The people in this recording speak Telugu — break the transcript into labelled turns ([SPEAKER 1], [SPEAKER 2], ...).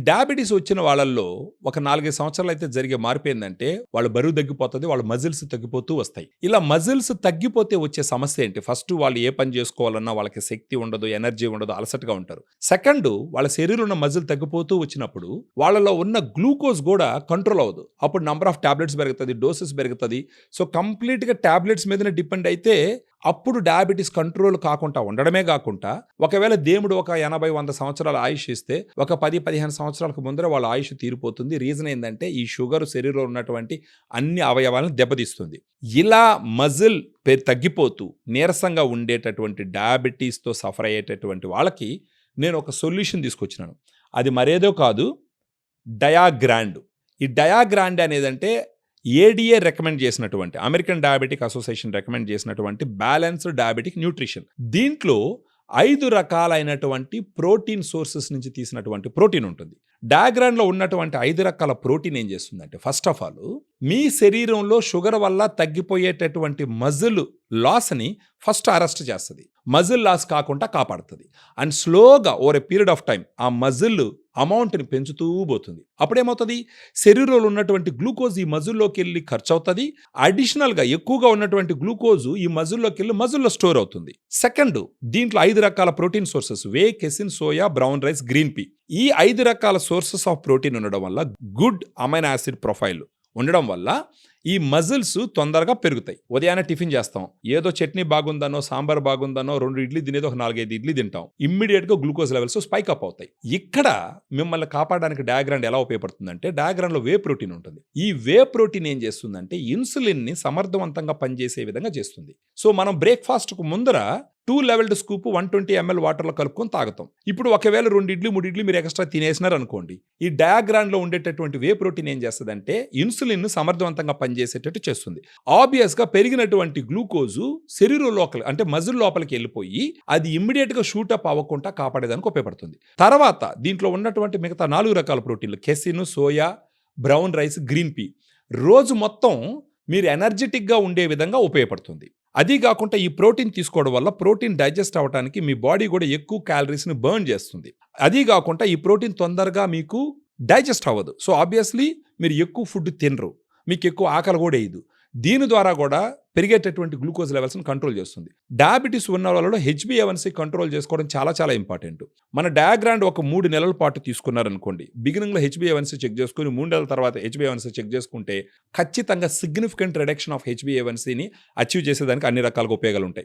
[SPEAKER 1] డయాబెటీస్ వచ్చిన వాళ్ళల్లో ఒక 4-5 సంవత్సరాలు అయితే జరిగే మార్పు ఏందంటే, వాళ్ళ బరువు తగ్గిపోతది. వాళ్ళ మజిల్స్ తగ్గిపోతూ వస్తాయి. ఇలా మజిల్స్ తగ్గిపోతే వచ్చే సమస్య ఏంటి? ఫస్ట్ వాళ్ళు ఏ పని చేసుకోవాలన్నా వాళ్ళకి శక్తి ఉండదు, ఎనర్జీ ఉండదు, అలసటగా ఉంటారు. సెకండ్, వాళ్ళ శరీరంలో ఉన్న మజిల్ తగ్గిపోతూ వచ్చినప్పుడు వాళ్ళలో ఉన్న గ్లూకోజ్ కూడా కంట్రోల్ అవ్వదు. అప్పుడు నంబర్ ఆఫ్ టాబ్లెట్స్ పెరుగుతది, డోసెస్ పెరుగుతది. సో కంప్లీట్‌గా టాబ్లెట్స్ మీదనే డిపెండ్ అయితే అప్పుడు డయాబెటీస్ కంట్రోల్ కాకుండా ఉండడమే కాకుండా, ఒకవేళ దేవుడు ఒక 80-100 సంవత్సరాల ఆయుష్ ఇస్తే ఒక 10-15 సంవత్సరాలకు ముందర వాళ్ళ ఆయుష్ తీరిపోతుంది. రీజన్ ఏందంటే ఈ షుగర్ శరీరంలో ఉన్నటువంటి అన్ని అవయవాలను దెబ్బతీస్తుంది. ఇలా మజిల్ తగ్గిపోతూ నీరసంగా ఉండేటటువంటి డయాబెటీస్తో సఫర్ అయ్యేటటువంటి వాళ్ళకి నేను ఒక సొల్యూషన్ తీసుకొచ్చినాను. అది మరేదో కాదు, డయాగ్రాండ్. ఈ డయాగ్రాండ్ అనేదంటే ఏడిఏ రికమెండ్ చేసినటువంటి, అమెరికన్ డయాబెటిక్ అసోసియేషన్ రికమెండ్ చేసినటువంటి బ్యాలెన్స్డ్ డయాబెటిక్ న్యూట్రిషన్. దీంట్లో 5 రకాలైనటువంటి ప్రోటీన్ సోర్సెస్ నుంచి తీసినటువంటి ప్రోటీన్ ఉంటుంది. డయాగ్రామ్లో ఉన్నటువంటి 5 రకాల ప్రోటీన్ ఏం చేస్తుందంటే, ఫస్ట్ ఆఫ్ ఆల్ మీ శరీరంలో షుగర్ వల్ల తగ్గిపోయేటటువంటి మజిల్ లాస్ని ఫస్ట్ అరెస్ట్ చేస్తుంది. మజిల్ లాస్ కాకుండా కాపాడుతుంది. అండ్ స్లోగా over a period of time ఆ మజిల్ అమౌంట్ని పెంచుతూ పోతుంది. అప్పుడేమవుతుంది, శరీరంలో ఉన్నటువంటి గ్లూకోజ్ ఈ మజిల్లోకి వెళ్ళి ఖర్చు అవుతుంది. అడిషనల్గా ఎక్కువగా ఉన్నటువంటి గ్లూకోజ్ ఈ మజిల్లోకి వెళ్ళి మజిల్లో స్టోర్ అవుతుంది. సెకండ్, దీంట్లో 5 రకాల protein sources, whey, casein, soya, brown rice, green pea. ఈ 5 రకాల సోర్సెస్ ఆఫ్ ప్రోటీన్ ఉండడం వల్ల, గుడ్ అమైనో యాసిడ్ ప్రొఫైల్ ఉండడం వల్ల ఈ మజిల్స్ తొందరగా పెరుగుతాయి. ఉదయాన్నే టిఫిన్ చేస్తాం, ఏదో చట్నీ బాగుందనో, సాంబార్ బాగుందనో 2 ఇడ్లీ తినేది ఒక 4-5 ఇడ్లీ తింటాం. ఇమ్మీడియట్గా గ్లూకోజ్ లెవెల్స్ స్పైక్ అప్ అవుతాయి. ఇక్కడ మిమ్మల్ని కాపాడడానికి డయాగ్రామ్ ఎలా ఉపయోగపడుతుందంటే, డయాగ్రామ్లో వే ప్రోటీన్ ఉంటుంది. ఈ వే ప్రోటీన్ ఏం చేస్తుందంటే ఇన్సులిన్ని సమర్థవంతంగా పనిచేసే విధంగా చేస్తుంది. సో మనం బ్రేక్ఫాస్ట్కు ముందర 2 లెవెల్డ్ స్కూప్ 120 ml వాటర్లో కలుపుకొని తాగుతాం. ఇప్పుడు ఒకవేళ 2 ఇడ్లీ 3 ఇడ్లీ మీరు ఎక్స్ట్రా తినేసినారు అనుకోండి, ఈ డయాగ్రామ్లో ఉండేటటువంటి వే ప్రోటీన్ ఏం చేస్తుందంటే ఇన్సులిన్ సమర్థవంతంగా పనిచేసేటట్టు చేస్తుంది. ఆబ్వియస్గా పెరిగినటువంటి గ్లూకోజు శరీరం లోపల అంటే మజిల్ లోపలికి వెళ్ళిపోయి అది ఇమ్మీడియట్గా షూటప్ అవ్వకుండా కాపాడేదానికి ఉపయోగపడుతుంది. తర్వాత దీంట్లో ఉన్నటువంటి మిగతా 4 రకాల ప్రోటీన్లు, casein, soya, brown rice, green P, రోజు మొత్తం మీరు ఎనర్జెటిక్గా ఉండే విధంగా ఉపయోగపడుతుంది. అది కాకుండా ఈ ప్రోటీన్ తీసుకోవడం వల్ల ప్రోటీన్ డైజెస్ట్ అవ్వడానికి మీ బాడీ కూడా ఎక్కువ క్యాలరీస్ని బర్న్ చేస్తుంది. అది కాకుండా ఈ ప్రోటీన్ తొందరగా మీకు డైజెస్ట్ అవ్వదు. సో ఆబ్వియస్లీ మీరు ఎక్కువ ఫుడ్ తినరు, మీకు ఎక్కువ ఆకలి కూడా వేయదు. దీని ద్వారా కూడా పెరిగేటటువంటి గ్లూకోజ్ లెవెల్స్ని కంట్రోల్ చేస్తుంది. డయాబెటీస్ ఉన్న వాళ్ళలో HbA1c కంట్రోల్ చేసుకోవడం చాలా చాలా ఇంపార్టెంట్. మన డయాగ్రామ్ ఒక 3 నెలల పాటు తీసుకున్నారనుకోండి, బిగినింగ్లో HbA1c చెక్ చేసుకుని 3 నెలల తర్వాత HbA1c చెక్ చేసుకుంటే ఖచ్చితంగా సిగ్నిఫికెంట్ రిడక్షన్ ఆఫ్ HbA1cని అచీవ్ చేసేదానికి అన్ని రకాలుగా ఉపయోగాలు ఉంటాయి.